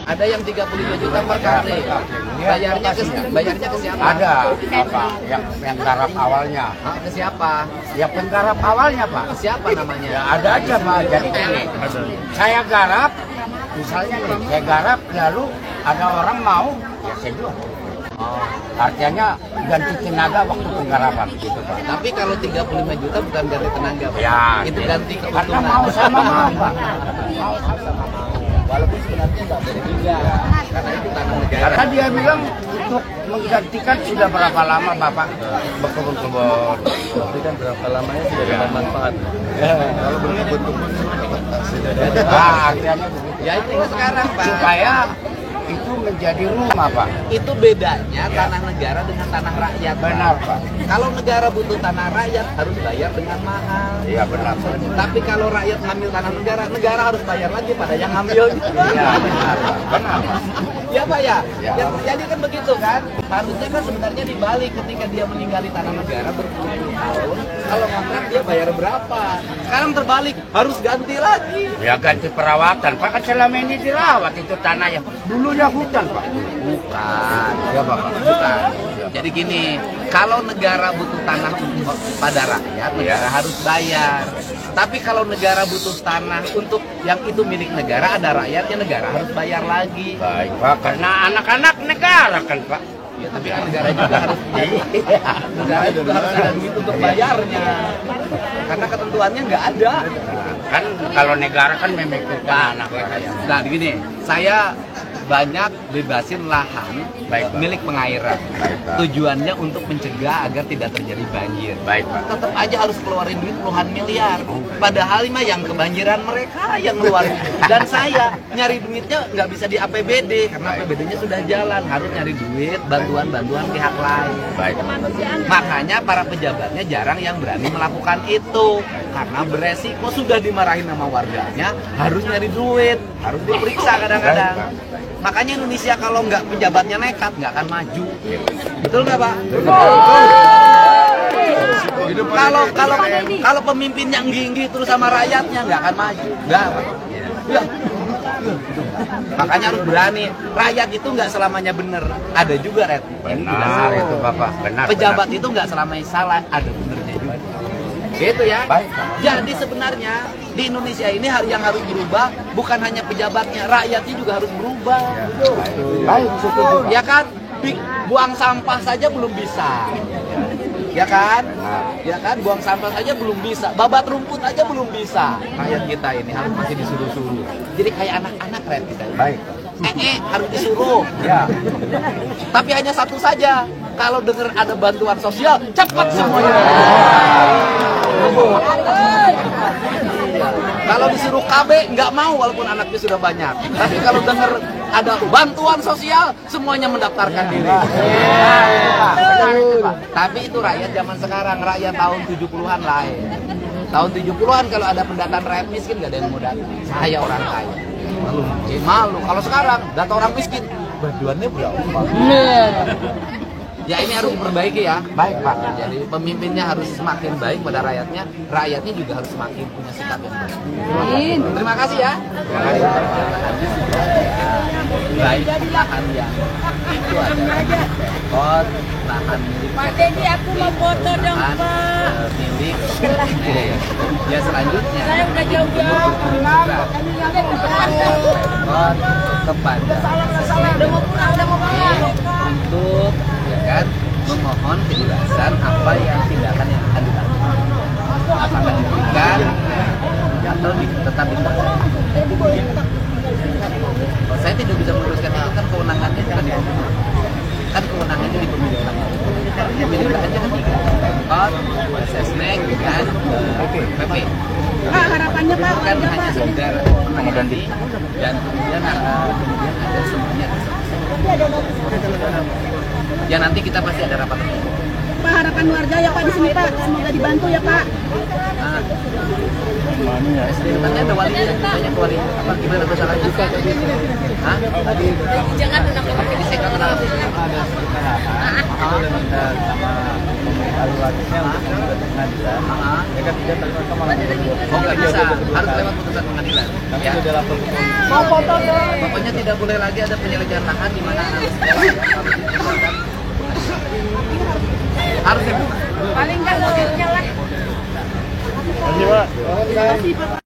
Ada yang 35 juta per kali. Bayarnya ke siapa? Ada apa? Yang garap awalnya. Ke siapa? Ya penggarap awalnya Pak. Ke siapa namanya? Ya ada aja Pak. Jadi gini, saya garap, misalnya nih, saya garap lalu ada orang mau, ya saya jual. Artinya ganti tenaga waktu penggarapan gitu Pak. Tapi kalau 35 juta bukan ganti tenaga Pak. Ya, itu ganti keuntungan. karena mau sama mau Pak. Walaupun sebenarnya nggak boleh juga, karena itu tanah negara. Karena dia bilang untuk menggantikan sudah berapa lama Bapak berkebun-kebun. Tapi kan berapa lamanya sudah dapat manfaat. Kalau berkebun-kebun sudah ada. Artinya begitu. Ya itu sekarang Pak. Supaya itu menjadi rumah Pak. Itu bedanya tanah negara dengan tanah rakyat. Benar Pak. Kalau negara butuh tanah rakyat harus bayar dengan mahal. Iya benar Pak. Tapi kalau rakyat ngambil tanah negara, negara harus bayar lagi pada yang ngambil. Iya benar Pak. Benar Pak. Ya Pak ya. Ya. Yang terjadi kan begitu kan. Harusnya kan sebenarnya dibalik ketika dia meninggali tanah negara berpuluh-puluh tahun. Kalau kontrak dia bayar berapa? Sekarang terbalik, harus ganti lagi. Ya ganti perawatan Pak, kan selama ini dirawat itu tanah yang dulunya hutan Pak. Bukan. Ya Bapak. Bukan. Jadi gini, kalau negara butuh tanah pada rakyat, negara harus bayar. Tapi kalau negara butuh tanah untuk yang itu milik negara, ada rakyatnya, negara harus bayar lagi. Baik Pak, karena anak-anak negara kan Pak. Ya, tapi kan negara juga harus negara juga harus ada duit untuk bayarnya. Karena ketentuannya nggak ada. Kan kalau negara kan memikirkan anak rakyat. Nah, begini, saya banyak bebasin lahan milik pengairan. Tujuannya untuk mencegah agar tidak terjadi banjir. Baik Pak. Tetap aja harus keluarin duit puluhan miliar. Padahal mah yang kebanjiran mereka yang ngeluarin. Dan saya nyari duitnya nggak bisa di APBD karena APBD-nya sudah jalan. Harus nyari duit bantuan pihak lain. Baik. Makanya para pejabatnya jarang yang berani melakukan itu karena beresiko, sudah dimarahin sama warganya, harus nyari duit, harus diperiksa kadang-kadang. Makanya Indonesia kalau nggak pejabatnya nekat nggak akan maju. Betul nggak Pak? Kalau pemimpinnya nginggi terus sama rakyatnya nggak akan maju. Nggak Pak. Ya. Makanya harus berani. Rakyat itu nggak selamanya benar. Ada juga red. Benar itu Bapak. Benar. Pejabat itu nggak selamanya salah. Ada benernya juga. Gitu ya. Baik. Jadi sebenarnya di Indonesia ini yang harus berubah bukan hanya pejabatnya, rakyatnya juga harus berubah. Baik, setuju. Ya kan? Buang sampah saja belum bisa. Ya kan? Ya kan? Buang sampah saja belum bisa. Babat rumput aja belum bisa. Rakyat kita ini harus masih disuruh-suruh. Jadi kayak anak-anak rakyat kita. Baik. Harus disuruh. Ya. Tapi hanya satu saja. Kalau dengar ada bantuan sosial, cepat semuanya. Kalau disuruh KB nggak mau walaupun anaknya sudah banyak. Tapi kalau dengar ada bantuan sosial, semuanya mendaftarkan diri. Tapi itu rakyat zaman sekarang, rakyat tahun 70-an lain. Tahun 70-an kalau ada pendataan rakyat miskin nggak ada yang mau datang. Saya orang kaya. Malu. Kalau sekarang data orang miskin, bantuannya berapa? Ya ini harus diperbaiki ya. Baik Pak. Jadi pemimpinnya harus semakin baik pada rakyatnya, rakyatnya juga harus semakin punya sikap yang baik. Terima kasih ya. Baik lahan yang itu adalah kot, lahan milik Pak Dedi, aku mau foto dong Pak. milik. Ya selanjutnya. Saya udah jauh-jauh. Kot kepada Udah mau pulang, udah mau pulang. untuk ya kan memohon kejelasan apa yang tindakan yang akan dilakukan, apakah diberikan atau tetap ditahan. Saya tidak bisa meneruskan itu, kan kewenangannya bukan di pemerintah, kan kewenangannya di pemerintah. Pemerintahannya kan tiga, Pemkot, Sesnek, dan PP. Pak, harapannya Pak. Bukan hanya sekedar menangani dan kemudian ada semuanya. Ya nanti kita pasti ada rapat. Pak, harapan warga ya Pak di sini Pak, semoga dibantu ya Pak. Sebenarnya ada wali, banyak wali. Apa gimana masalah juga? Hah? Jangan menangkap. Ini saya nggak kenal. Itu dengan sama pemerintah luasnya untuk menggugat pengadilan. Mereka tidak terima malah Oh nggak bisa, harus lewat putusan pengadilan. Kami Ya. sudah lapor ke polisi. Mau foto dong. Pokoknya tidak boleh lagi ada penyelewengan lahan di mana harus dibuka. Paling nggak logisnya lah. Terima kasih, Pak.